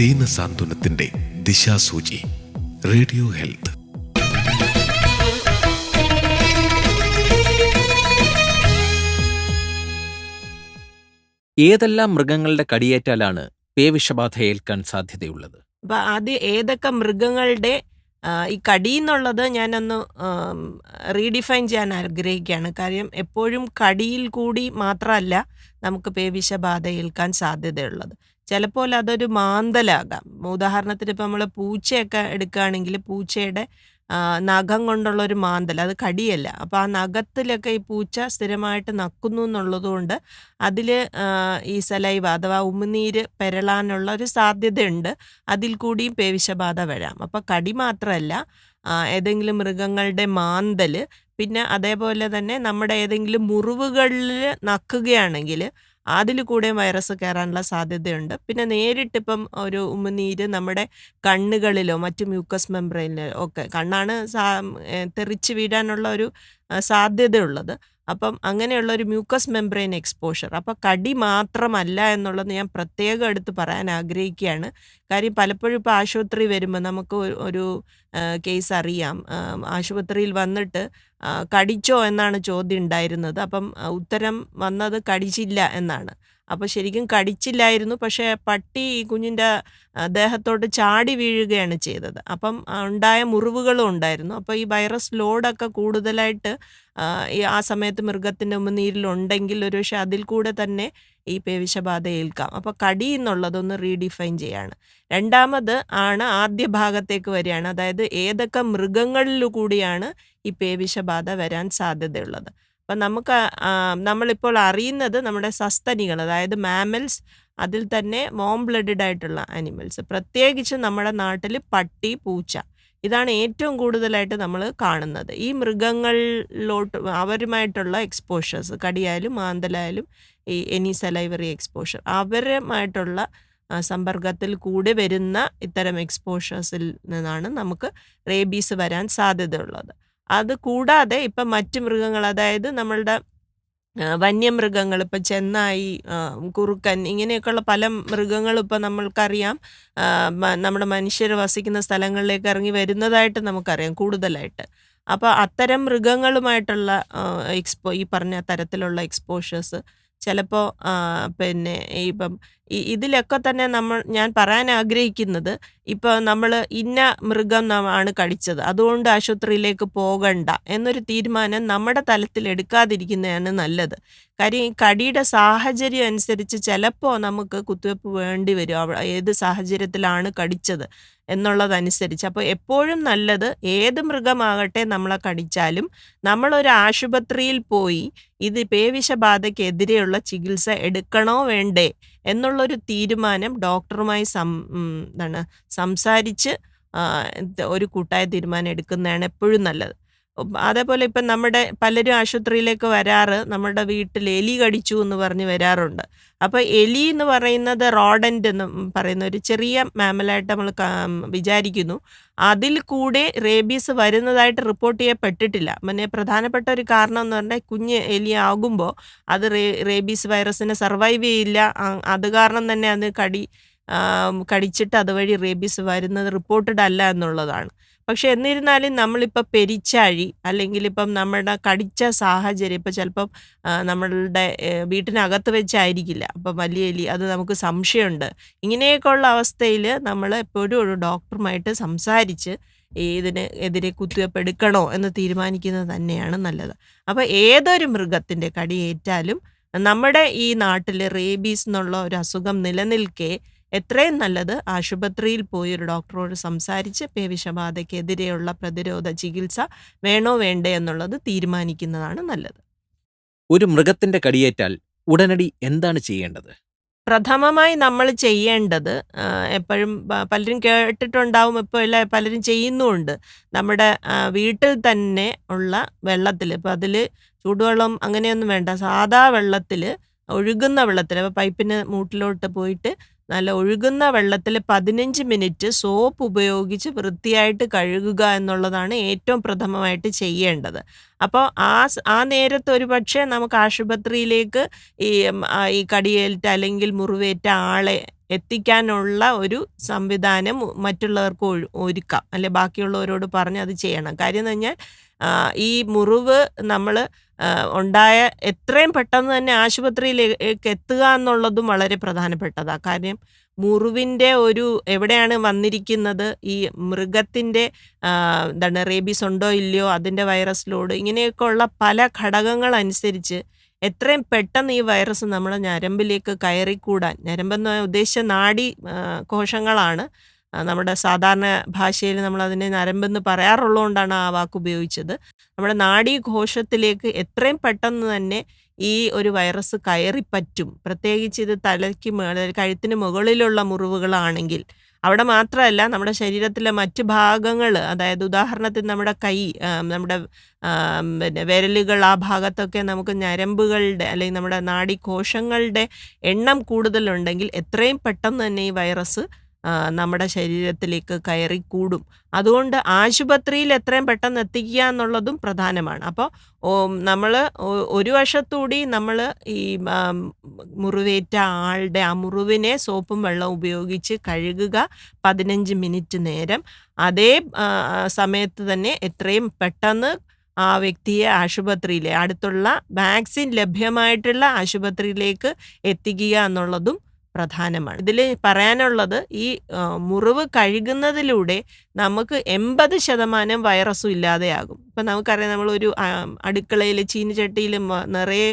ദീനസാന്ത്വനത്തിന്റെ ദിശാസൂചി. Radio health. ഏതെല്ലാം മൃഗങ്ങളുടെ കടിയേറ്റാലാണ് പേവിഷബാധ ഏൽക്കാൻ സാധ്യതയുള്ളത്? അപ്പം അത് ഏതൊക്കെ മൃഗങ്ങളുടെ ഈ കടി എന്നുള്ളത് ഞാനൊന്ന് റീഡിഫൈൻ ചെയ്യാൻ ആഗ്രഹിക്കുകയാണ്. കാര്യം എപ്പോഴും കടിയിൽ കൂടി മാത്രമല്ല നമുക്ക് പേവിഷബാധ ഏൽക്കാൻ സാധ്യതയുള്ളത്. ചിലപ്പോൾ അതൊരു മാന്തലാകാം. ഉദാഹരണത്തിന് ഇപ്പം നമ്മൾ പൂച്ചയൊക്കെ എടുക്കുകയാണെങ്കിൽ പൂച്ചയുടെ നഖം കൊണ്ടുള്ളൊരു മാന്തൽ, അത് കടിയല്ല. അപ്പോൾ ആ നഖത്തിലൊക്കെ ഈ പൂച്ച സ്ഥിരമായിട്ട് നക്കുന്നു എന്നുള്ളതുകൊണ്ട് അതിൽ ഈ സലൈവ അഥവാ ഉമിനീര് പെരളാനുള്ള ഒരു സാധ്യതയുണ്ട്. അതിൽ കൂടിയും പേവിഷബാധ വരാം. അപ്പോൾ കടി മാത്രമല്ല, ഏതെങ്കിലും മൃഗങ്ങളുടെ മാന്തൽ, പിന്നെ അതേപോലെ തന്നെ നമ്മുടെ ഏതെങ്കിലും മുറിവുകളിൽ നക്കുകയാണെങ്കിൽ അതിൽ കൂടെ വൈറസ് കയറാനുള്ള സാധ്യതയുണ്ട്. പിന്നെ നേരിട്ടിപ്പം ഒരു ഉമിനീര് നമ്മുടെ കണ്ണുകളിലോ മറ്റു മ്യൂക്കസ് മെംബ്രെയിനിലോ ഒക്കെ, കണ്ണാണ് തെറിച്ച് വീഴാനുള്ള ഒരു സാധ്യതയുള്ളത്. അപ്പം അങ്ങനെയുള്ള ഒരു മ്യൂക്കസ് മെംബ്രെയിൻ എക്സ്പോഷർ. അപ്പോൾ കടി മാത്രമല്ല എന്നുള്ളത് ഞാൻ പ്രത്യേകം എടുത്ത് പറയാൻ ആഗ്രഹിക്കുകയാണ്. കാര്യം പലപ്പോഴും ഇപ്പോൾ ആശുപത്രി വരുമ്പോൾ നമുക്ക് ഒരു കേസ് അറിയാം. ആശുപത്രിയിൽ വന്നിട്ട് കടിച്ചോ എന്നാണ് ചോദ്യം ഉണ്ടായിരുന്നത്. അപ്പം ഉത്തരം വന്നത് കടിച്ചില്ല എന്നാണ്. അപ്പോൾ ശരിക്കും കടിച്ചില്ലായിരുന്നു, പക്ഷേ പട്ടി ഈ കുഞ്ഞിൻ്റെ ദേഹത്തോട്ട് ചാടി വീഴുകയാണ് ചെയ്തത്. അപ്പം ഉണ്ടായ മുറിവുകളും ഉണ്ടായിരുന്നു. അപ്പോൾ ഈ വൈറസ് ലോഡൊക്കെ കൂടുതലായിട്ട് ആ സമയത്ത് മൃഗത്തിൻ്റെ ഉമിനീരിലുണ്ടെങ്കിൽ ഒരു പക്ഷേ അതിൽ കൂടെ തന്നെ ഈ പേവിഷബാധ ഏൽക്കാം. അപ്പോൾ കടി എന്നുള്ളതൊന്ന് റീഡിഫൈൻ ചെയ്യാണ്. രണ്ടാമത് ആണ് ആദ്യ ഭാഗത്തേക്ക് വരികയാണ്, അതായത് ഏതൊക്കെ മൃഗങ്ങളിൽ കൂടിയാണ് ഈ പേവിഷബാധ വരാൻ സാധ്യതയുള്ളത്. അപ്പം നമ്മളിപ്പോൾ അറിയുന്നത് നമ്മുടെ സസ്തനികൾ, അതായത് മാമൽസ്, അതിൽ തന്നെ വാം ബ്ലഡഡ് ആയിട്ടുള്ള ആനിമൽസ്, പ്രത്യേകിച്ച് നമ്മുടെ നാട്ടിൽ പട്ടി, പൂച്ച, ഇതാണ് ഏറ്റവും കൂടുതലായിട്ട് നമ്മൾ കാണുന്നത്. ഈ മൃഗങ്ങളിലോട്ട് അവരുമായിട്ടുള്ള എക്സ്പോഷേഴ്സ്, കടിയായാലും മാന്തലായാലും ഈ എനി സലൈവറി എക്സ്പോഷർ, അവരുമായിട്ടുള്ള സമ്പർക്കത്തിൽ കൂടെ വരുന്ന ഇത്തരം എക്സ്പോഷേഴ്സിൽ നിന്നാണ് നമുക്ക് റേബീസ് വരാൻ സാധ്യതയുള്ളത്. അത് കൂടാതെ ഇപ്പം മറ്റ് മൃഗങ്ങൾ, അതായത് നമ്മളുടെ വന്യമൃഗങ്ങൾ, ഇപ്പം ചെന്നായി, കുറുക്കൻ, ഇങ്ങനെയൊക്കെയുള്ള പല മൃഗങ്ങളും ഇപ്പം നമ്മൾക്കറിയാം നമ്മുടെ മനുഷ്യർ വസിക്കുന്ന സ്ഥലങ്ങളിലേക്ക് ഇറങ്ങി വരുന്നതായിട്ട് നമുക്കറിയാം കൂടുതലായിട്ട്. അപ്പോൾ അത്തരം മൃഗങ്ങളുമായിട്ടുള്ള ഈ പറഞ്ഞ തരത്തിലുള്ള എക്സ്പോഷേഴ്സ് ചിലപ്പോൾ പിന്നെ ഇപ്പം ഇതിലൊക്കെ തന്നെ ഞാൻ പറയാൻ ആഗ്രഹിക്കുന്നത്, ഇപ്പോൾ നമ്മൾ ഇന്ന മൃഗം ആണ് കടിച്ചത് അതുകൊണ്ട് ആശുപത്രിയിലേക്ക് പോകണ്ട എന്നൊരു തീരുമാനം നമ്മുടെ തലത്തിൽ എടുക്കാതിരിക്കുന്നതാണ് നല്ലത്. കാര്യം ഈ കടിയുടെ സാഹചര്യം അനുസരിച്ച് ചിലപ്പോൾ നമുക്ക് കുത്തിവെപ്പ് വേണ്ടി വരും, ഏത് സാഹചര്യത്തിലാണ് കടിച്ചത് എന്നുള്ളതനുസരിച്ച്. അപ്പോൾ എപ്പോഴും നല്ലത്, ഏത് മൃഗമാകട്ടെ നമ്മളെ കടിച്ചാലും നമ്മളൊരു ആശുപത്രിയിൽ പോയി ഇത് പേവിഷബാധയ്ക്കെതിരെയുള്ള ചികിത്സ എടുക്കണോ വേണ്ടേ എന്നുള്ളൊരു തീരുമാനം ഡോക്ടറുമായി സംസാരിച്ച് ഒരു കൂട്ടായ തീരുമാനം എടുക്കുന്നതാണ് എപ്പോഴും നല്ലത്. അതേപോലെ ഇപ്പം നമ്മുടെ പലരും ആശുപത്രിയിലേക്ക് വരാറ് നമ്മുടെ വീട്ടിൽ എലി കടിച്ചു എന്ന് പറഞ്ഞ് വരാറുണ്ട്. അപ്പോൾ എലി എന്ന് പറയുന്നത് റോഡൻറ്റ് എന്ന് പറയുന്ന ഒരു ചെറിയ മാമലായിട്ട് നമ്മൾ വിചാരിക്കുന്നു. അതിൽ കൂടെ റേബീസ് വരുന്നതായിട്ട് റിപ്പോർട്ട് ചെയ്യപ്പെട്ടിട്ടില്ല. പിന്നെ പ്രധാനപ്പെട്ട ഒരു കാരണം എന്ന് പറഞ്ഞാൽ കുഞ്ഞ് എലി ആകുമ്പോൾ അത് റേബീസ് വൈറസിനെ സർവൈവ് ചെയ്യില്ല. അത് കാരണം തന്നെ അത് കടിച്ചിട്ട് അതുവഴി റേബീസ് വരുന്നത് റിപ്പോർട്ടഡ് അല്ല എന്നുള്ളതാണ്. പക്ഷെ എന്നിരുന്നാലും നമ്മളിപ്പോൾ പെരിച്ചാഴി അല്ലെങ്കിൽ ഇപ്പം നമ്മുടെ കടിച്ച സാഹചര്യം, ഇപ്പം ചിലപ്പം നമ്മളുടെ വീട്ടിനകത്ത് വെച്ചായിരിക്കില്ല, അപ്പം വലിയ എലി, അത് നമുക്ക് സംശയമുണ്ട്. ഇങ്ങനെയൊക്കെയുള്ള അവസ്ഥയിൽ നമ്മൾ എപ്പോഴും ഒരു ഡോക്ടറുമായിട്ട് സംസാരിച്ച് ഇതിന് എതിരെ കുത്തിവെപ്പ് എടുക്കണോ എന്ന് തീരുമാനിക്കുന്നത് തന്നെയാണ് നല്ലത്. അപ്പോൾ ഏതൊരു മൃഗത്തിൻ്റെ കടിയേറ്റാലും നമ്മുടെ ഈ നാട്ടിൽ റേബീസ് എന്നുള്ള ഒരു അസുഖം നിലനിൽക്കെ എത്രയും നല്ലത് ആശുപത്രിയിൽ പോയി ഒരു ഡോക്ടറോട് സംസാരിച്ച് പേവിഷബാധയ്ക്കെതിരെയുള്ള പ്രതിരോധ ചികിത്സ വേണോ വേണ്ടേ എന്നുള്ളത് തീരുമാനിക്കുന്നതാണ് നല്ലത്. ഒരു മൃഗത്തിന്റെ കടിയേറ്റാൽ ഉടനടി എന്താണ് ചെയ്യേണ്ടത്? പ്രഥമമായി നമ്മൾ ചെയ്യേണ്ടത്, എപ്പോഴും പലരും കേട്ടിട്ടുണ്ടാവും, ഇപ്പോൾ എല്ലാം പലരും ചെയ്യുന്നുമുണ്ട്, നമ്മുടെ വീട്ടിൽ തന്നെ ഉള്ള വെള്ളത്തിൽ, ഇപ്പോൾ അതിൽ ചൂടുവെള്ളം അങ്ങനെയൊന്നും വേണ്ട, സാധാ വെള്ളത്തിൽ, ഒഴുകുന്ന വെള്ളത്തിൽ, അപ്പോൾ പൈപ്പിന് മൂട്ടിലോട്ട് പോയിട്ട് നല്ല ഒഴുകുന്ന വെള്ളത്തിൽ 15 മിനിറ്റ് സോപ്പ് ഉപയോഗിച്ച് വൃത്തിയായിട്ട് കഴുകുക എന്നുള്ളതാണ് ഏറ്റവും പ്രഥമമായിട്ട് ചെയ്യേണ്ടത്. അപ്പോൾ ആ നേരത്ത് ഒരു പക്ഷേ നമുക്ക് ആശുപത്രിയിലേക്ക് ഈ കടിയേറ്റ അല്ലെങ്കിൽ മുറിവേറ്റ ആളെ എത്തിക്കാനുള്ള ഒരു സംവിധാനം മറ്റുള്ളവർക്ക് ഒരുക്കാം, അല്ലെ ബാക്കിയുള്ളവരോട് പറഞ്ഞ് അത് ചെയ്യണം. കാര്യം എന്ന് പറഞ്ഞാൽ ഈ മുറിവ് നമ്മൾ ഉണ്ടായ എത്രയും പെട്ടെന്ന് തന്നെ ആശുപത്രിയിലേക്ക് എത്തുക എന്നുള്ളതും വളരെ പ്രധാനപ്പെട്ടതാണ്. കാര്യം മുറിവിൻ്റെ എവിടെയാണ് വന്നിരിക്കുന്നത്, ഈ മൃഗത്തിൻ്റെ എന്താണ് റേബീസ് ഉണ്ടോ ഇല്ലയോ, അതിൻ്റെ വൈറസ് ലോഡ്, ഇങ്ങനെയൊക്കെ ഉള്ള പല ഘടകങ്ങൾ അനുസരിച്ച് എത്രയും പെട്ടെന്ന് ഈ വൈറസ് നമ്മുടെ ഞരമ്പിലേക്ക് കയറിക്കൂടാൻ, ഞരമ്പെന്ന് ഉദ്ദേശിച്ച നാഡി കോശങ്ങളാണ്. നമ്മുടെ സാധാരണ ഭാഷയിൽ നമ്മളതിനെ നരമ്പെന്ന് പറയാറുള്ളതുകൊണ്ടാണ് ആ വാക്ക് ഉപയോഗിച്ചത്. നമ്മുടെ നാഡീകോശത്തിലേക്ക് എത്രയും പെട്ടെന്ന് തന്നെ ഈ ഒരു വൈറസ് കയറിപ്പറ്റും. പ്രത്യേകിച്ച് ഇത് തലയ്ക്ക് കഴുത്തിന് മുകളിലുള്ള മുറിവുകളാണെങ്കിൽ, അവിടെ മാത്രമല്ല നമ്മുടെ ശരീരത്തിലെ മറ്റ് ഭാഗങ്ങൾ, അതായത് ഉദാഹരണത്തിന് നമ്മുടെ കൈ, നമ്മുടെ പിന്നെ വിരലുകൾ, ആ ഭാഗത്തൊക്കെ നമുക്ക് ഞരമ്പുകളുടെ അല്ലെങ്കിൽ നമ്മുടെ നാഡീകോശങ്ങളുടെ എണ്ണം കൂടുതലുണ്ടെങ്കിൽ എത്രയും പെട്ടെന്ന് തന്നെ ഈ വൈറസ് നമ്മുടെ ശരീരത്തിലേക്ക് കയറിക്കൂടും. അതുകൊണ്ട് ആശുപത്രിയിൽ എത്രയും പെട്ടെന്ന് എത്തിക്കുക എന്നുള്ളതും പ്രധാനമാണ്. അപ്പോൾ നമ്മൾ ഒരു വശത്തുകൂടി നമ്മൾ ഈ മുറിവേറ്റ ആളുടെ ആ മുറിവിനെ സോപ്പും വെള്ളവും ഉപയോഗിച്ച് കഴുകുക 15 മിനിറ്റ് നേരം. അതേ സമയത്ത് തന്നെ എത്രയും പെട്ടെന്ന് ആ വ്യക്തിയെ ആശുപത്രിയിലെ അടുത്തുള്ള വാക്സിൻ ലഭ്യമായിട്ടുള്ള ആശുപത്രിയിലേക്ക് എത്തിക്കുക എന്നുള്ളതും പ്രധാനമാണ്. ഇതിൽ പറയാനുള്ളത്, ഈ മുറിവ് കഴുകുന്നതിലൂടെ നമുക്ക് 80% വൈറസും ഇല്ലാതെയാകും. ഇപ്പം നമുക്കറിയാം, നമ്മളൊരു അടുക്കളയിൽ ചീനിച്ചട്ടിയിൽ നിറയെ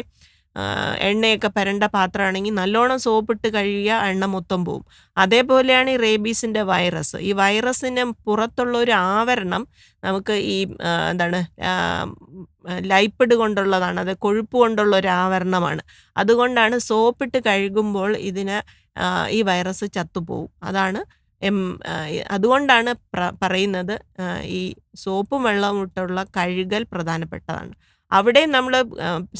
എണ്ണയൊക്കെ പുരണ്ട പാത്രമാണെങ്കിൽ നല്ലോണം സോപ്പിട്ട് കഴുകിയ എണ്ണ മൊത്തം പോവും. അതേപോലെയാണ് ഈ റേബീസിൻ്റെ വൈറസ്. ഈ വൈറസിന് പുറത്തുള്ള ഒരു ആവരണം നമുക്ക് ഈ എന്താണ് ലൈപ്പിഡ് കൊണ്ടുള്ളതാണ്, അത് കൊഴുപ്പ് കൊണ്ടുള്ള ഒരു ആവരണമാണ്. അതുകൊണ്ടാണ് സോപ്പിട്ട് കഴുകുമ്പോൾ ഈ വൈറസ് ചത്തുപോകും. അതുകൊണ്ടാണ് പറയുന്നത് ഈ സോപ്പും വെള്ളവും ഇട്ടുള്ള കഴുകൽ പ്രധാനപ്പെട്ടതാണ്. അവിടെ നമ്മൾ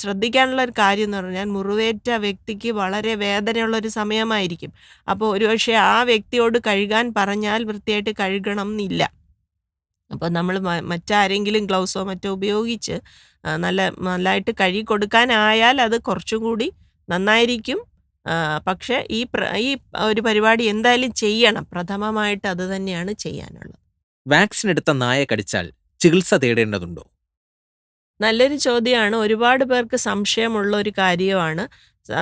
ശ്രദ്ധിക്കാനുള്ള ഒരു കാര്യം എന്ന് പറഞ്ഞാൽ, മുറിവേറ്റ വ്യക്തിക്ക് വളരെ വേദനയുള്ളൊരു സമയമായിരിക്കും. അപ്പോൾ ഒരുപക്ഷെ ആ വ്യക്തിയോട് കഴുകാൻ പറഞ്ഞാൽ വൃത്തിയായിട്ട് കഴുകണം എന്നില്ല. അപ്പോൾ നമ്മൾ മറ്റാരെങ്കിലും ഗ്ലൗസോ മറ്റോ ഉപയോഗിച്ച് നല്ലതായിട്ട് കഴുകി കൊടുക്കാനായാൽ അത് കുറച്ചും കൂടി നന്നായിരിക്കും. പക്ഷേ ഈ ഒരു പരിപാടി എന്തായാലും ചെയ്യണം. പ്രഥമമായിട്ട് അത് തന്നെയാണ് ചെയ്യാനുള്ളത്. വാക്സിൻ എടുത്ത നായ കടിച്ചാൽ ചികിത്സ തേടേണ്ടതുണ്ടോ? നല്ലൊരു ചോദ്യമാണ്. ഒരുപാട് പേർക്ക് സംശയമുള്ള ഒരു കാര്യമാണ്.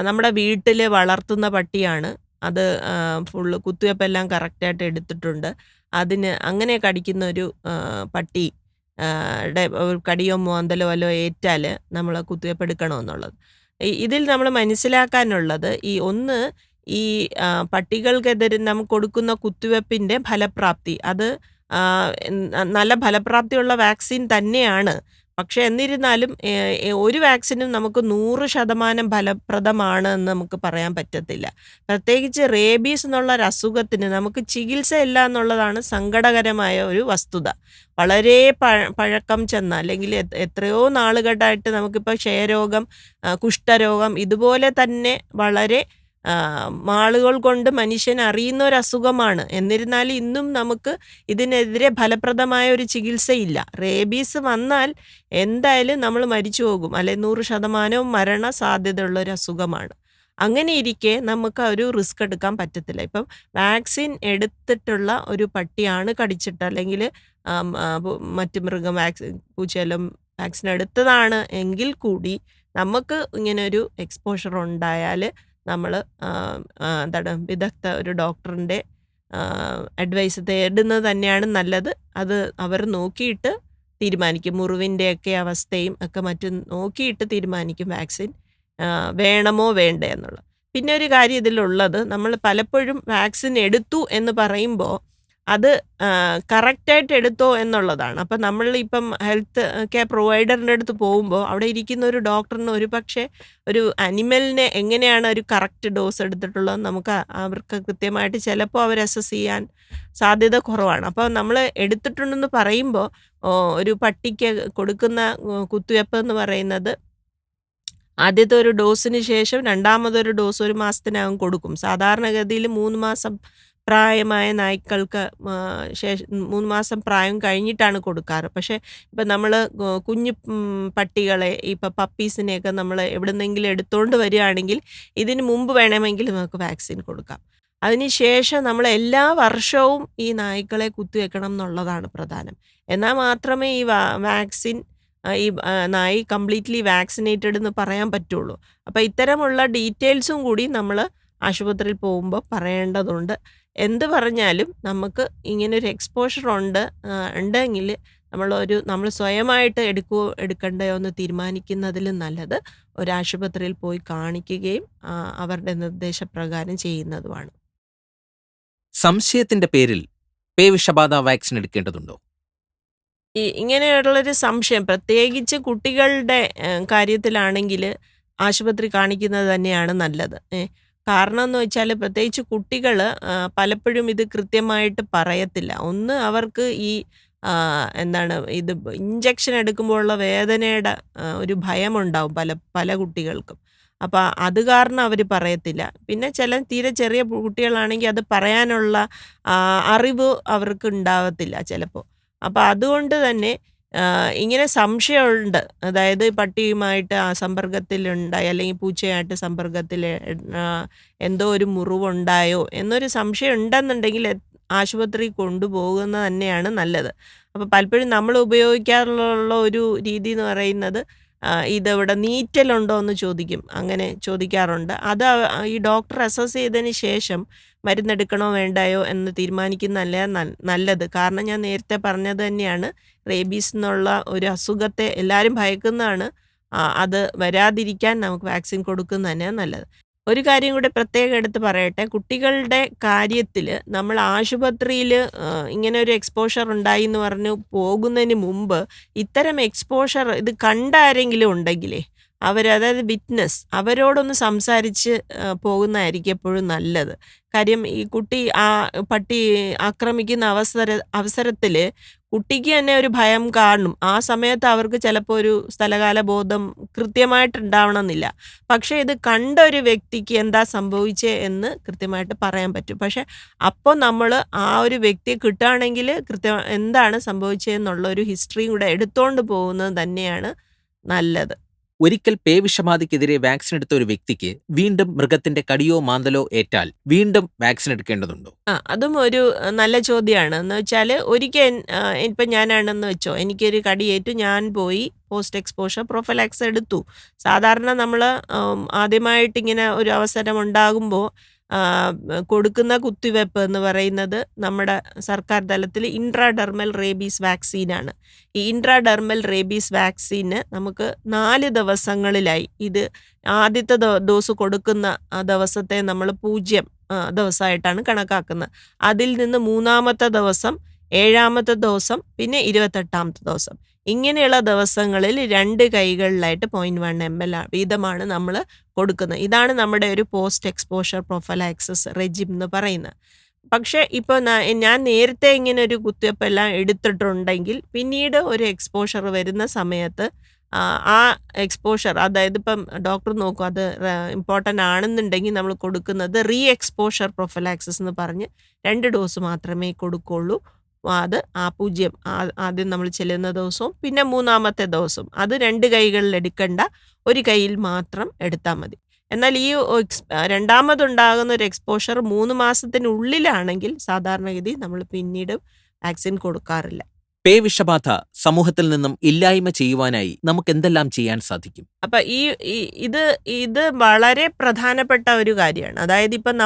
നമ്മുടെ വീട്ടിൽ വളർത്തുന്ന പട്ടിയാണ്, അത് ഫുള്ള് കുത്തിവെപ്പെല്ലാം കറക്റ്റായിട്ട് എടുത്തിട്ടുണ്ട്. അങ്ങനെ കടിക്കുന്ന ഒരു പട്ടി കടിയോ മോന്തലോ വല്ലോ ഏറ്റാൽ നമ്മൾ കുത്തിവെപ്പ് എടുക്കണമെന്നുള്ളത്. ഇതിൽ നമ്മൾ മനസ്സിലാക്കാനുള്ളത്, ഈ പട്ടികൾക്കെതിരെ നമുക്ക് കൊടുക്കുന്ന കുത്തിവെപ്പിൻ്റെ ഫലപ്രാപ്തി, അത് നല്ല ഫലപ്രാപ്തിയുള്ള വാക്സിൻ തന്നെയാണ്. പക്ഷെ എന്നിരുന്നാലും ഒരു വാക്സിനും നമുക്ക് 100% ഫലപ്രദമാണ് എന്ന് നമുക്ക് പറയാൻ പറ്റത്തില്ല. പ്രത്യേകിച്ച് റേബീസ് എന്നുള്ള ഒരു അസുഖത്തിന് നമുക്ക് ചികിത്സയില്ല എന്നുള്ളതാണ് സങ്കടകരമായ ഒരു വസ്തുത. വളരെ പഴക്കം ചെന്ന, അല്ലെങ്കിൽ എത്രയോ നാളുകളായിട്ട് നമുക്കിപ്പോൾ ക്ഷയരോഗം, കുഷ്ഠരോഗം, ഇതുപോലെ തന്നെ വളരെ നാളുകൾ കൊണ്ട് മനുഷ്യൻ അറിയുന്ന ഒരു അസുഖമാണ്. എന്നിരുന്നാലും ഇന്നും നമുക്ക് ഇതിനെതിരെ ഫലപ്രദമായ ഒരു ചികിത്സയില്ല. റേബീസ് വന്നാൽ എന്തായാലും നമ്മൾ മരിച്ചു പോകും, അല്ലെ 100% മരണ സാധ്യതയുള്ളൊരു അസുഖമാണ്. അങ്ങനെ ഇരിക്കെ നമുക്ക് ഒരു റിസ്ക് എടുക്കാൻ പറ്റത്തില്ല. ഇപ്പം വാക്സിൻ എടുത്തിട്ടുള്ള ഒരു പട്ടിയാണ് കടിച്ചിട്ട്, അല്ലെങ്കിൽ മറ്റ് മൃഗം പൂച്ചയെല്ലാം വാക്സിൻ എടുത്തതാണ് എങ്കിൽ കൂടി നമുക്ക് ഇങ്ങനൊരു എക്സ്പോഷർ ഉണ്ടായാൽ നമ്മൾ വിദഗ്ധ ഒരു ഡോക്ടറിൻ്റെ അഡ്വൈസ് തേടുന്നത് തന്നെയാണ് നല്ലത്. അത് അവർ നോക്കിയിട്ട് തീരുമാനിക്കും, മുറിവിൻ്റെയൊക്കെ അവസ്ഥയും ഒക്കെ മറ്റും നോക്കിയിട്ട് തീരുമാനിക്കും വാക്സിൻ വേണമോ വേണ്ടേ എന്നുള്ളത്. പിന്നെ ഒരു കാര്യം ഇതിലുള്ളത്, നമ്മൾ പലപ്പോഴും വാക്സിൻ എടുത്തു എന്ന് പറയുമ്പോൾ അത് കറക്റ്റായിട്ട് എടുത്തോ എന്നുള്ളതാണ്. അപ്പം നമ്മളിപ്പം ഹെൽത്ത് കെയർ പ്രൊവൈഡറിൻ്റെ അടുത്ത് പോകുമ്പോൾ അവിടെ ഇരിക്കുന്ന ഒരു ഡോക്ടറിന് ഒരു പക്ഷേ ഒരു അനിമലിനെ എങ്ങനെയാണ് ഒരു കറക്റ്റ് ഡോസ് എടുത്തിട്ടുള്ളത് നമുക്ക് അവർക്ക് കൃത്യമായിട്ട് ചിലപ്പോൾ അവർ അസസ് ചെയ്യാൻ സാധ്യത കുറവാണ്. അപ്പോൾ നമ്മൾ എടുത്തിട്ടുണ്ടെന്ന് പറയുമ്പോൾ ഒരു പട്ടിക്ക് കൊടുക്കുന്ന കുത്തിവെപ്പ് എന്ന് പറയുന്നത് ആദ്യത്തെ ഒരു ഡോസിന് ശേഷം രണ്ടാമതൊരു ഡോസ് 1 മാസത്തിനകം കൊടുക്കും. സാധാരണഗതിയിൽ 3 മാസം പ്രായമായ നായ്ക്കൾക്ക് 3 മാസം പ്രായം കഴിഞ്ഞിട്ടാണ് കൊടുക്കാറ്. പക്ഷേ ഇപ്പം നമ്മൾ കുഞ്ഞു പട്ടികളെ, ഇപ്പം പപ്പീസിനെയൊക്കെ നമ്മൾ എവിടുന്നെങ്കിലും എടുത്തുകൊണ്ട് വരികയാണെങ്കിൽ ഇതിന് മുമ്പ് വേണമെങ്കിൽ നമുക്ക് വാക്സിൻ കൊടുക്കാം. അതിനുശേഷം നമ്മൾ എല്ലാ വർഷവും ഈ നായ്ക്കളെ കുത്തിവെക്കണം എന്നുള്ളതാണ് പ്രധാനം. എന്നാൽ മാത്രമേ ഈ വാക്സിൻ നായി കംപ്ലീറ്റ്ലി വാക്സിനേറ്റഡ് എന്ന് പറയാൻ പറ്റുള്ളൂ. അപ്പോൾ ഇത്തരമുള്ള ഡീറ്റെയിൽസും കൂടി നമ്മൾ ആശുപത്രിയിൽ പോകുമ്പോൾ പറയേണ്ടതുണ്ട്. എന്ത് പറഞ്ഞാലും നമുക്ക് ഇങ്ങനൊരു എക്സ്പോഷർ ഉണ്ടെങ്കിൽ നമ്മൾ സ്വയമായിട്ട് എടുക്കണ്ടയോ എന്ന് തീരുമാനിക്കുന്നതിലും നല്ലത് ഒരാശുപത്രിയിൽ പോയി കാണിക്കുകയും അവരുടെ നിർദ്ദേശപ്രകാരം ചെയ്യുന്നതുമാണ്. സംശയത്തിന്റെ പേരിൽ പേവിഷബാധ വാക്സിൻ എടുക്കേണ്ടതുണ്ടോ? ഇങ്ങനെയുള്ളൊരു സംശയം പ്രത്യേകിച്ച് കുട്ടികളുടെ കാര്യത്തിലാണെങ്കിൽ ആശുപത്രി കാണിക്കുന്നത് തന്നെയാണ് നല്ലത്. കാരണം എന്ന് വെച്ചാൽ പ്രത്യേകിച്ച് കുട്ടികൾ പലപ്പോഴും ഇത് കൃത്യമായിട്ട് പറയത്തില്ല. ഒന്ന് അവർക്ക് ഈ ഇത് ഇഞ്ചക്ഷൻ എടുക്കുമ്പോഴുള്ള വേദനയുടെ ഒരു ഭയമുണ്ടാവും പല കുട്ടികൾക്കും. അപ്പോൾ അത് കാരണം അവർ പറയത്തില്ല. പിന്നെ തീരെ ചെറിയ കുട്ടികളാണെങ്കിൽ അത് പറയാനുള്ള അറിവ് അവർക്ക് ഉണ്ടാവത്തില്ല ചിലപ്പോൾ. അപ്പോൾ അതുകൊണ്ട് തന്നെ ഇങ്ങനെ സംശയമുണ്ട്. അതായത് പട്ടിയുമായിട്ട് സമ്പർക്കത്തിലുണ്ടായി അല്ലെങ്കിൽ പൂച്ചയായിട്ട് സമ്പർക്കത്തിൽ എന്തോ ഒരു മുറിവുണ്ടായോ എന്നൊരു സംശയം ഉണ്ടെന്നുണ്ടെങ്കിൽ ആശുപത്രി കൊണ്ടുപോകുന്നത് തന്നെയാണ് നല്ലത്. അപ്പോൾ പലപ്പോഴും നമ്മൾ ഉപയോഗിക്കാറുള്ള ഒരു രീതി എന്ന് പറയുന്നത് ഇതെവിടെ നീറ്റലുണ്ടോ എന്ന് ചോദിക്കും. അങ്ങനെ ചോദിക്കാറുണ്ട്. അത് ഈ ഡോക്ടർ അസസ് ചെയ്തതിന് ശേഷം മരുന്നെടുക്കണോ വേണ്ടായോ എന്ന് തീരുമാനിക്കുന്നതല്ല നല്ലത്. കാരണം ഞാൻ നേരത്തെ പറഞ്ഞത് തന്നെയാണ്, റേബീസ് എന്നുള്ള ഒരു അസുഖത്തെ എല്ലാവരും ഭയക്കുന്നതാണ്. അത് വരാതിരിക്കാൻ നമുക്ക് വാക്സിൻ കൊടുക്കുന്നത് തന്നെയാണ് നല്ലത്. ഒരു കാര്യം കൂടെ പ്രത്യേകം എടുത്ത് പറയട്ടെ, കുട്ടികളുടെ കാര്യത്തിൽ നമ്മൾ ആശുപത്രിയിൽ ഇങ്ങനെ ഒരു എക്സ്പോഷർ ഉണ്ടായി എന്ന് പറഞ്ഞ് പോകുന്നതിന് മുമ്പ് ഇത്തരം എക്സ്പോഷർ ഇത് കണ്ട ആരെങ്കിലും ഉണ്ടെങ്കിലേ അതായത് വിറ്റ്നസ് അവരോടൊന്ന് സംസാരിച്ച് പോകുന്നതായിരിക്കും എപ്പോഴും നല്ലത്. കാര്യം ഈ കുട്ടി പട്ടി ആക്രമിക്കുന്ന അവസരത്തിൽ കുട്ടിക്ക് തന്നെ ഒരു ഭയം കാണും. ആ സമയത്ത് അവർക്ക് ചിലപ്പോൾ ഒരു സ്ഥലകാല ബോധം കൃത്യമായിട്ടുണ്ടാവണമെന്നില്ല. പക്ഷേ ഇത് കണ്ട ഒരു വ്യക്തിക്ക് എന്താ സംഭവിച്ചത് എന്ന് കൃത്യമായിട്ട് പറയാൻ പറ്റും. പക്ഷെ അപ്പോൾ നമ്മൾ ആ ഒരു വ്യക്തിയെ കിട്ടുകയാണെങ്കിൽ എന്താണ് സംഭവിച്ചതെന്നുള്ള ഒരു ഹിസ്റ്ററിയും കൂടെ എടുത്തുകൊണ്ട് പോകുന്നത് തന്നെയാണ് നല്ലത്. ഒരിക്കൽ പേവിഷബാധയ്ക്കെതിരെ വാക്സിൻ എടുത്ത ഒരു വ്യക്തിക്ക് വീണ്ടും മൃഗത്തിന്റെ കടിയോ മാന്തലോ ഏറ്റാൽ വീണ്ടും വാക്സിൻ എടുക്കേണ്ടതുണ്ടോ? അതും ഒരു നല്ല ചോദ്യമാണ്. എന്ന് വെച്ചാൽ ഒരിക്കൽ ഇപ്പം ഞാനാണെന്ന് വെച്ചോ, എനിക്കൊരു കടിയേറ്റു, ഞാൻ പോയി പോസ്റ്റ് എക്സ്പോഷർ പ്രൊഫലാക്സ് എടുത്തു. സാധാരണ നമ്മൾ ആദ്യമായിട്ടിങ്ങനെ ഒരു അവസരം ഉണ്ടാകുമ്പോൾ കൊടുക്കുന്ന കുത്തിവെപ്പ് എന്ന് പറയുന്നത് നമ്മുടെ സർക്കാർ തലത്തിൽ ഇൻട്രാഡെർമൽ റേബീസ് വാക്സിനാണ്. ഈ ഇൻട്രാഡെർമൽ റേബീസ് വാക്സിന് നമുക്ക് 4 ദിവസങ്ങളിലായി, ഇത് ആദ്യത്തെ ഡോസ് കൊടുക്കുന്ന ദിവസത്തെ നമ്മൾ 0 ദിവസമായിട്ടാണ് കണക്കാക്കുന്നത്. അതിൽ നിന്ന് 3-ാമത്തെ ദിവസം, 7-ാമത്തെ ദിവസം, പിന്നെ 28-ാമത്തെ ദിവസം, ഇങ്ങനെയുള്ള ദിവസങ്ങളിൽ 2 കൈകളിലായിട്ട് 0.1 ml വീതമാണ് നമ്മൾ കൊടുക്കുന്നത്. ഇതാണ് നമ്മുടെ ഒരു പോസ്റ്റ് എക്സ്പോഷർ പ്രൊഫലാക്സിസ് റെജിം എന്ന് പറയുന്നത്. പക്ഷേ ഇപ്പോൾ ഞാൻ നേരത്തെ ഇങ്ങനെ ഒരു കുത്തിവെപ്പെല്ലാം എടുത്തിട്ടുണ്ടെങ്കിൽ പിന്നീട് ഒരു എക്സ്പോഷർ വരുന്ന സമയത്ത് ആ എക്സ്പോഷർ, അതായത് ഇപ്പം ഡോക്ടർ നോക്കും അത് ഇമ്പോർട്ടൻ്റ് ആണെന്നുണ്ടെങ്കിൽ നമ്മൾ കൊടുക്കുന്നത് എക്സ്പോഷർ പ്രൊഫലാക്സിസ് എന്ന് പറഞ്ഞ് 2 ഡോസ് മാത്രമേ കൊടുക്കുള്ളൂ. അത് 0 ആദ്യം നമ്മൾ ചെല്ലുന്ന ദിവസവും പിന്നെ 3-ാമത്തെ ദിവസവും, അത് 2 കൈകളിൽ എടുക്കണ്ട, ഒരു കൈയിൽ മാത്രം എടുത്താൽ മതി. എന്നാൽ ഈ രണ്ടാമതുണ്ടാകുന്ന ഒരു എക്സ്പോഷർ 3 മാസത്തിനുള്ളിലാണെങ്കിൽ സാധാരണഗതി നമ്മൾ പിന്നീട് വാക്സിൻ കൊടുക്കാറില്ല. പേവിഷബാധ സമൂഹത്തിൽ നിന്നും ഇല്ലായ്മ ചെയ്യുവാനായി നമുക്ക് എന്തെല്ലാം ചെയ്യാൻ സാധിക്കും? അപ്പം ഇത് വളരെ പ്രധാനപ്പെട്ട ഒരു കാര്യമാണ്. അതായത് ഇപ്പം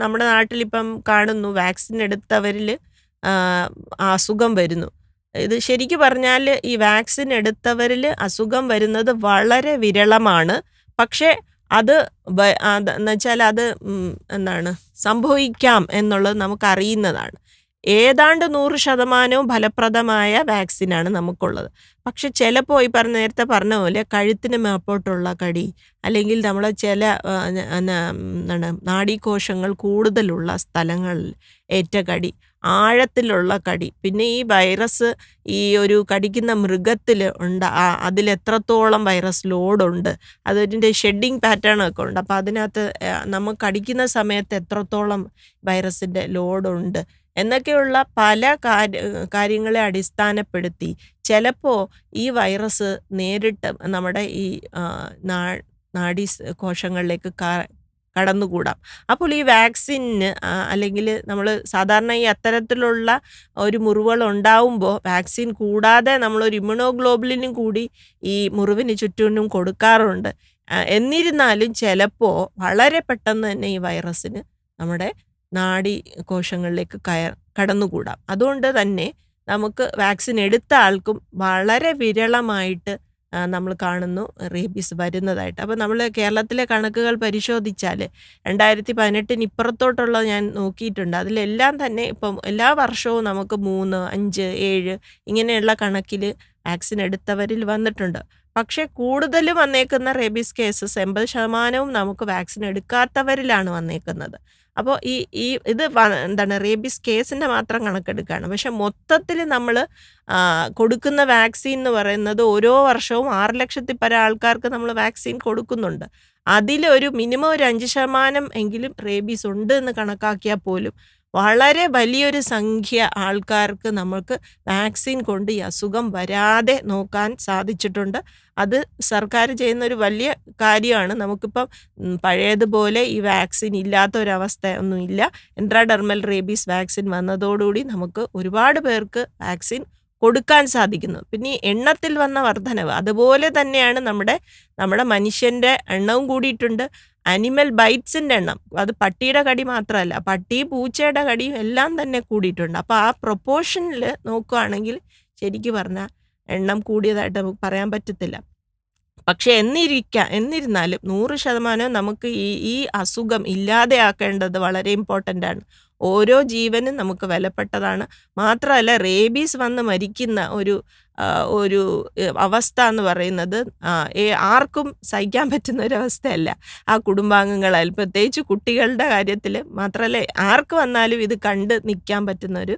നമ്മുടെ നാട്ടിലിപ്പം കാണുന്നു വാക്സിൻ എടുത്തവരിൽ അസുഖം വരുന്നു. ഇത് ശരിക്കും പറഞ്ഞാൽ ഈ വാക്സിൻ എടുത്തവരിൽ അസുഖം വരുന്നത് വളരെ വിരളമാണ്. പക്ഷേ എന്നുവെച്ചാൽ അത് സംഭവിക്കാം എന്നുള്ളത് നമുക്കറിയുന്നതാണ്. ഏതാണ്ട് 100% ഫലപ്രദമായ വാക്സിനാണ് നമുക്കുള്ളത്. പക്ഷെ ചിലപ്പോൾ നേരത്തെ പറഞ്ഞ പോലെ കഴുത്തിന് മേപ്പോട്ടുള്ള കടി, അല്ലെങ്കിൽ നമ്മളെ ചില നാഡീകോശങ്ങൾ കൂടുതലുള്ള സ്ഥലങ്ങളിൽ ഏറ്റ കടി, ആഴത്തിലുള്ള കടി, പിന്നെ ഈ വൈറസ് ഈ ഒരു കടിക്കുന്ന മൃഗത്തിൽ അതിലെത്രത്തോളം വൈറസ് ലോഡുണ്ട്, അതിൻ്റെ ഷെഡിങ് പാറ്റേൺ ഒക്കെ ഉണ്ട്. അപ്പോൾ അതിനകത്ത് നമ്മൾ കടിക്കുന്ന സമയത്ത് എത്രത്തോളം വൈറസിൻ്റെ ലോഡുണ്ട് എന്നൊക്കെയുള്ള പല കാര്യങ്ങളെ അടിസ്ഥാനപ്പെടുത്തി ചിലപ്പോൾ ഈ വൈറസ് നേരിട്ട് നമ്മുടെ ഈ നാഡീ കോശങ്ങളിലേക്ക് കടന്നുകൂടാം. അപ്പോൾ ഈ വാക്സിന് അല്ലെങ്കിൽ നമ്മൾ സാധാരണ ഈ അത്തരത്തിലുള്ള ഒരു മുറിവുകൾ ഉണ്ടാവുമ്പോൾ വാക്സിൻ കൂടാതെ നമ്മളൊരു ഇമ്മ്യൂണോഗ്ലോബുലിനും കൂടി ഈ മുറിവിന് ചുറ്റിനും കൊടുക്കാറുണ്ട്. എന്നിരുന്നാലും ചിലപ്പോൾ വളരെ പെട്ടെന്ന് തന്നെ ഈ വൈറസിന് നമ്മുടെ നാഡി കോശങ്ങളിലേക്ക് കടന്നുകൂടാം. അതുകൊണ്ട് തന്നെ നമുക്ക് വാക്സിൻ എടുത്ത ആൾക്കും വളരെ വിരളമായിട്ട് നമ്മൾ കാണുന്നു റേബീസ് വരുന്നതായിട്ട്. അപ്പോൾ നമ്മൾ കേരളത്തിലെ കണക്കുകൾ പരിശോധിച്ചാൽ 2018 ഇപ്പുറത്തോട്ടുള്ള ഞാൻ നോക്കിയിട്ടുണ്ട്. അതിലെല്ലാം തന്നെ ഇപ്പം എല്ലാ വർഷവും നമുക്ക് 3, 5, 7 ഇങ്ങനെയുള്ള കണക്കിൽ വാക്സിൻ എടുത്തവരിൽ വന്നിട്ടുണ്ട്. പക്ഷേ കൂടുതൽ വന്നേക്കുന്ന റേബീസ് കേസസ് 80% നമുക്ക് വാക്സിൻ എടുക്കാത്തവരിലാണ് വന്നേക്കുന്നത്. അപ്പോൾ ഇത് എന്താണ് റേബീസ് കേസിൻ്റെ മാത്രം കണക്കെടുക്കുകയാണ്. പക്ഷെ മൊത്തത്തിൽ നമ്മൾ കൊടുക്കുന്ന വാക്സിൻ എന്ന് പറയുന്നത് ഓരോ വർഷവും 6 ലക്ഷത്തിൽ പരം ആൾക്കാർക്ക് നമ്മൾ വാക്സിൻ കൊടുക്കുന്നുണ്ട്. അതിലൊരു മിനിമം ഒരു 5% എങ്കിലും റേബീസ് ഉണ്ട് എന്ന് കണക്കാക്കിയാൽ പോലും വളരെ വലിയൊരു സംഖ്യ ആൾക്കാർക്ക് നമുക്ക് വാക്സിൻ കൊണ്ട് ഈ അസുഖം വരാതെ നോക്കാൻ സാധിച്ചിട്ടുണ്ട്. അത് സർക്കാർ ചെയ്യുന്ന ഒരു വലിയ കാര്യമാണ്. നമുക്കിപ്പം പഴയതുപോലെ ഈ വാക്സിൻ ഇല്ലാത്ത ഒരവസ്ഥ ഒന്നുമില്ല. ഇൻട്രാഡെർമൽ റേബീസ് വാക്സിൻ വന്നതോടുകൂടി നമുക്ക് ഒരുപാട് പേർക്ക് വാക്സിൻ കൊടുക്കാൻ സാധിക്കുന്നു. പിന്നെ ഈ എണ്ണത്തിൽ വന്ന വർധനവ് അതുപോലെ തന്നെയാണ് നമ്മുടെ മനുഷ്യൻ്റെ എണ്ണവും കൂടിയിട്ടുണ്ട്. അനിമൽ ബൈറ്റ്സിൻ്റെ എണ്ണം, അത് പട്ടിയുടെ കടി മാത്രമല്ല, പട്ടി പൂച്ചയുടെ കടിയും എല്ലാം തന്നെ കൂടിയിട്ടുണ്ട്. അപ്പോൾ ആ പ്രൊപ്പോർഷനിൽ നോക്കുകയാണെങ്കിൽ ശരിക്കും പറഞ്ഞാൽ എണ്ണം കൂടിയതായിട്ട് നമുക്ക് പറയാൻ പറ്റത്തില്ല. പക്ഷെ എന്നിരുന്നാലും 100% നമുക്ക് ഈ അസുഖം ഇല്ലാതെയാക്കേണ്ടത് വളരെ ഇമ്പോർട്ടൻ്റ് ആണ്. ഓരോ ജീവനും നമുക്ക് വിലപ്പെട്ടതാണ്. മാത്രമല്ല റേബീസ് വന്ന് മരിക്കുന്ന ഒരു അവസ്ഥ എന്ന് പറയുന്നത് ആർക്കും സഹിക്കാൻ പറ്റുന്ന ഒരവസ്ഥയല്ല. ആ കുടുംബാംഗങ്ങളാൽ പ്രത്യേകിച്ച് കുട്ടികളുടെ കാര്യത്തിൽ മാത്രമല്ല, ആർക്ക് വന്നാലും ഇത് കണ്ട് നിൽക്കാൻ പറ്റുന്നൊരു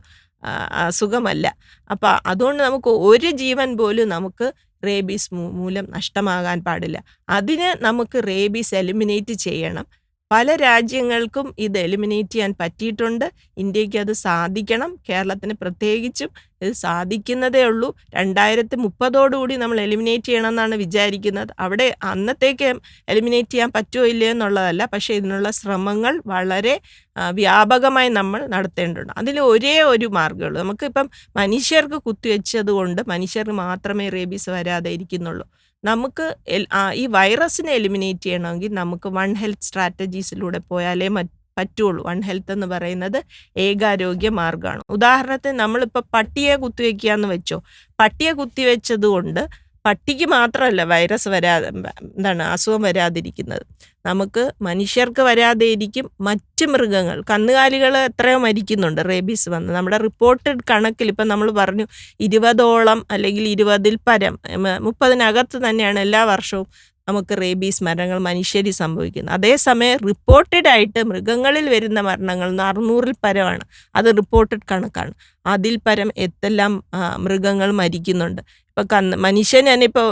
അസുഖമല്ല. അപ്പം അതുകൊണ്ട് നമുക്ക് ഒരു ജീവൻ പോലും നമുക്ക് റേബീസ് മൂലം നഷ്ടമാകാൻ പാടില്ല. അതിന് നമുക്ക് റേബീസ് എലിമിനേറ്റ് ചെയ്യണം. പല രാജ്യങ്ങൾക്കും ഇത് എലിമിനേറ്റ് ചെയ്യാൻ പറ്റിയിട്ടുണ്ട്. ഇന്ത്യക്ക് അത് സാധിക്കണം. കേരളത്തിന് പ്രത്യേകിച്ചും ഇത് സാധിക്കുന്നതേ ഉള്ളൂ. 2030 നമ്മൾ എലിമിനേറ്റ് ചെയ്യണമെന്നാണ് വിചാരിക്കുന്നത്. അവിടെ അന്നത്തേക്ക് എലിമിനേറ്റ് ചെയ്യാൻ പറ്റുമോ ഇല്ലയോ എന്നുള്ളതല്ല, പക്ഷേ ഇതിനുള്ള ശ്രമങ്ങൾ വളരെ വ്യാപകമായി നമ്മൾ നടത്തേണ്ടതുണ്ട്. അതിൽ ഒരേ ഒരു മാർഗ്ഗമുള്ളൂ. നമുക്കിപ്പം മനുഷ്യർക്ക് കുത്തിവെച്ചത് കൊണ്ട് മനുഷ്യർക്ക് മാത്രമേ റേബീസ് വരാതെ ഇരിക്കുന്നുള്ളൂ. നമുക്ക് ഈ വൈറസിനെ എലിമിനേറ്റ് ചെയ്യണമെങ്കിൽ നമുക്ക് വൺ ഹെൽത്ത് സ്ട്രാറ്റജീസിലൂടെ പോയാലേ പറ്റുള്ളൂ. വൺ ഹെൽത്ത് എന്ന് പറയുന്നത് ഏകാരോഗ്യ മാർഗ്ഗമാണ്. ഉദാഹരണത്തിന് നമ്മളിപ്പോൾ പട്ടിയെ കുത്തിവെക്കുക എന്ന് വെച്ചോ, പട്ടിയെ കുത്തിവെച്ചത് കൊണ്ട് പട്ടിക്ക് മാത്രമല്ല വൈറസ് അസുഖം വരാതിരിക്കുന്നത്, നമുക്ക് മനുഷ്യർക്ക് വരാതെ ഇരിക്കും. മറ്റ് മൃഗങ്ങൾ, കന്നുകാലികൾ എത്രയോ മരിക്കുന്നുണ്ട് റേബീസ് വന്ന്. നമ്മുടെ റിപ്പോർട്ടഡ് കണക്കിൽ ഇപ്പം നമ്മൾ പറഞ്ഞു 20ഓളം അല്ലെങ്കിൽ 20ൽ പരം 30-നകത്ത് തന്നെയാണ് എല്ലാ വർഷവും നമുക്ക് റേബീസ് മരണങ്ങൾ മനുഷ്യരിൽ സംഭവിക്കുന്നത്. അതേസമയം റിപ്പോർട്ടഡ് ആയിട്ട് മൃഗങ്ങളിൽ വരുന്ന മരണങ്ങൾ 600-ൽ പരമാണ്. അത് റിപ്പോർട്ടഡ് കണക്കാണ്. അതിൽ പരം എത്തെല്ലാം മൃഗങ്ങൾ മരിക്കുന്നുണ്ട്. ഇപ്പം മനുഷ്യൻ തന്നെ ഇപ്പോൾ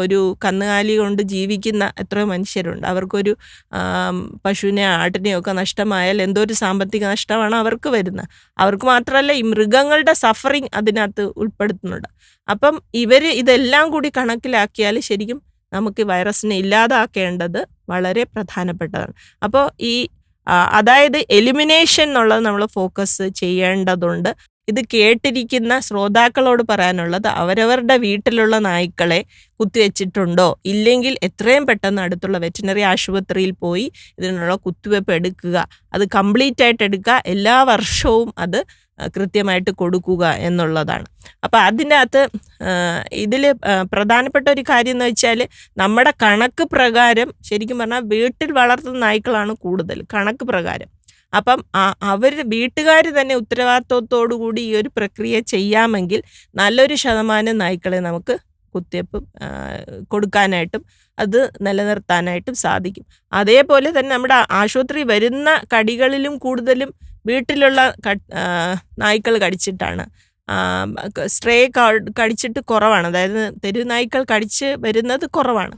ഒരു കന്നുകാലി കൊണ്ട് ജീവിക്കുന്ന എത്രയോ മനുഷ്യരുണ്ട്. അവർക്കൊരു പശുവിനെ ആട്ടിനെയോ ഒക്കെ നഷ്ടമായാൽ എന്തോ ഒരു സാമ്പത്തിക നഷ്ടമാണ് അവർക്ക് വരുന്നത്. അവർക്ക് മാത്രമല്ല, ഈ മൃഗങ്ങളുടെ സഫറിങ് അതിനകത്ത് ഉൾപ്പെടുത്തുന്നുണ്ട്. അപ്പം ഇതെല്ലാം കൂടി കണക്കിലാക്കിയാൽ ശരിക്കും നമുക്ക് വൈറസിനെ ഇല്ലാതാക്കേണ്ടത് വളരെ പ്രധാനപ്പെട്ടതാണ്. അപ്പോൾ അതായത് എലിമിനേഷൻ എന്നുള്ളത് നമ്മൾ ഫോക്കസ് ചെയ്യേണ്ടതുണ്ട്. ഇത് കേട്ടിരിക്കുന്ന ശ്രോതാക്കളോട് പറയാനുള്ളത്, അവരവരുടെ വീട്ടിലുള്ള നായ്ക്കളെ കുത്തിവെച്ചിട്ടുണ്ടോ ഇല്ലെങ്കിൽ എത്രയും പെട്ടെന്ന് അടുത്തുള്ള വെറ്റിനറി ആശുപത്രിയിൽ പോയി ഇതിനുള്ള കുത്തിവെപ്പ് എടുക്കുക. അത് കംപ്ലീറ്റ് ആയിട്ട് എടുക്കുക. എല്ലാ വർഷവും അത് കൃത്യമായിട്ട് കൊടുക്കുക എന്നുള്ളതാണ്. അപ്പോൾ അതിൻ്റെ അകത്ത് ഇതിൽ പ്രധാനപ്പെട്ട ഒരു കാര്യം എന്ന് വെച്ചാൽ, നമ്മുടെ കണക്ക് പ്രകാരം ശരിക്കും പറഞ്ഞാൽ വീട്ടിൽ വളർത്തുന്ന നായ്ക്കളാണ് കൂടുതൽ കണക്ക് പ്രകാരം. അപ്പം വീട്ടുകാർ തന്നെ ഉത്തരവാദിത്വത്തോടു കൂടി ഈ ഒരു പ്രക്രിയ ചെയ്യാമെങ്കിൽ നല്ലൊരു ശതമാനം നായ്ക്കളെ നമുക്ക് കുത്തിവെപ്പ് കൊടുക്കാനായിട്ടും അത് നിലനിർത്താനായിട്ടും സാധിക്കും. അതേപോലെ തന്നെ നമ്മുടെ ആശുപത്രി വരുന്ന കടികളിലും കൂടുതലും വീട്ടിലുള്ള നായ്ക്കൾ കടിച്ചിട്ടാണ്. സ്ട്രേ കടിച്ചിട്ട് കുറവാണ്. അതായത് തെരുവ് നായ്ക്കൾ കടിച്ച് വരുന്നത് കുറവാണ്.